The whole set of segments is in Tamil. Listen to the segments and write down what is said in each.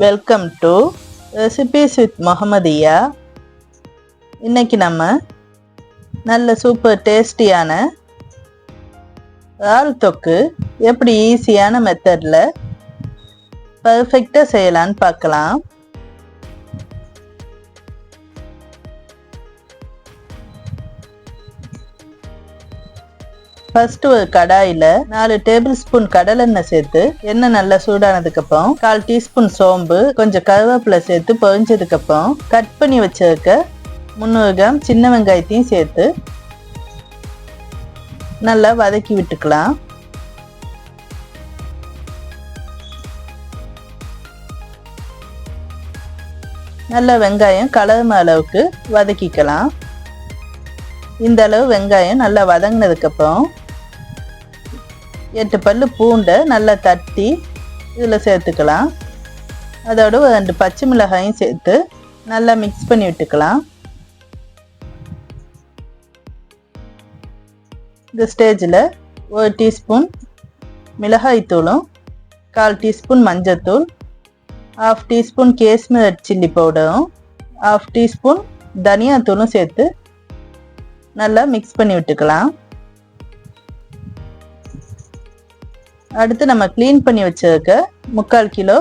Welcome to recipes with Muhammadiya. இன்னைக்கு நம்ம நல்ல சூப்பர் டேஸ்டியான இறால் தொக்கு எப்படி ஈஸியான மெத்தடில் பர்ஃபெக்டாக செய்யலான்னு பார்க்கலாம். ஃபர்ஸ்ட் ஒரு கடாயில் 4 டேபிள் ஸ்பூன் கடலெண்ணெய் சேர்த்து எண்ணெய் நல்லா சூடானதுக்கு அப்புறம் 1/4 டீஸ்பூன் சோம்பு, கொஞ்சம் கருவேப்பிலை சேர்த்து பொரிஞ்சதுக்கு அப்புறம் கட் பண்ணி வச்சிருக்க 300 கிராம் சின்ன வெங்காயத்தையும் சேர்த்து நல்லா வதக்கி விட்டுக்கலாம். நல்ல வெங்காயம் கலரும் அளவுக்கு வதக்கிக்கலாம். இந்த அளவு வெங்காயம் நல்லா வதங்கினதுக்கு அப்புறம் 8 பல்லு பூண்டை நல்லா தட்டி இதில் சேர்த்துக்கலாம். அதோட 2 பச்சை மிளகாயும் சேர்த்து நல்லா மிக்ஸ் பண்ணி விட்டுக்கலாம். இந்த ஸ்டேஜில் 1 டீஸ்பூன் மிளகாய் தூளும் 1/4 டீஸ்பூன் மஞ்சத்தூள், 1/2 டீஸ்பூன் காஷ்மீர் ரெட் சில்லி பவுடரும் 1/2 டீஸ்பூன் தனியாத்தூளும் சேர்த்து நல்லா மிக்ஸ் பண்ணி விட்டுக்கலாம். அடுத்து நம்ம க்ளீன் பண்ணி வச்சிருக்க 3/4 கிலோ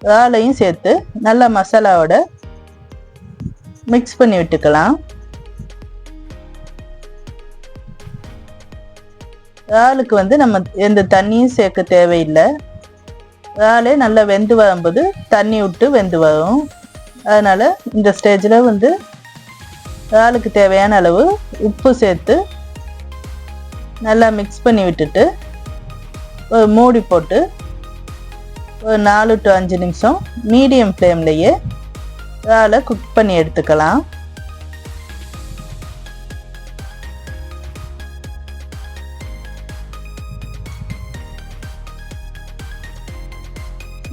இறாலையும் சேர்த்து நல்லா மசாலாவோட மிக்ஸ் பண்ணி விட்டுக்கலாம். இறாலுக்கு நம்ம எந்த தண்ணியும் சேர்க்க தேவையில்லை. இறாலே நல்லா வெந்து வரும்போது தண்ணி விட்டு வெந்து வரும். அதனால் இந்த ஸ்டேஜில் இறாலுக்கு தேவையான அளவு உப்பு சேர்த்து நல்லா மிக்ஸ் பண்ணி விட்டுட்டு ஒரு மூடி போட்டு ஒரு 4 to 5 நிமிஷம் மீடியம் ஃப்ளேம்லேயே இறாலை குக் பண்ணி எடுத்துக்கலாம்.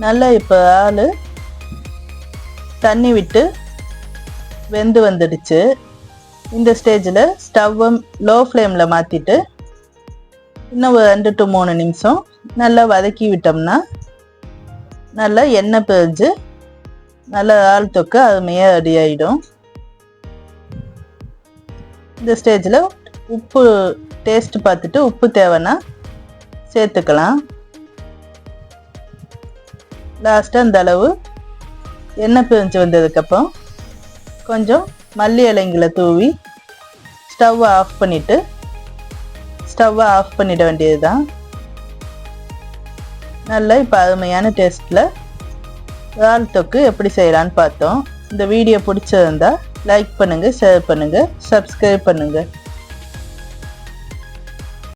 நல்லா இப்போ இறால் தண்ணி விட்டு வெந்து வந்துடுச்சு. இந்த ஸ்டேஜில் ஸ்டவ்வை லோ ஃப்ளேமில் மாற்றிட்டு இன்னும் ஒரு 2 to 3 நிமிஷம் நல்லா வதக்கி விட்டோம்னா நல்லா எண்ணெய் பிரிஞ்சு நல்லா இறால் தொக்கு அருமையாக ரெடி ஆகிடும். இந்த ஸ்டேஜில் உப்பு டேஸ்ட் பார்த்துட்டு உப்பு தேவைன்னா சேர்த்துக்கலாம். லாஸ்ட்டாக இந்த அளவு எண்ணெய் பிரிஞ்சு வந்ததுக்கப்புறம் கொஞ்சம் மல்லி இலைங்களை தூவி ஸ்டவ்வை ஆஃப் பண்ணிட வேண்டியது தான். நல்லா இப்போ அருமையான டேஸ்ட்டில் இறால் தொக்கு எப்படி செய்யலான்னு பார்த்தோம். இந்த வீடியோ பிடிச்சிருந்தா லைக் பண்ணுங்கள், ஷேர் பண்ணுங்கள், சப்ஸ்கிரைப் பண்ணுங்கள்.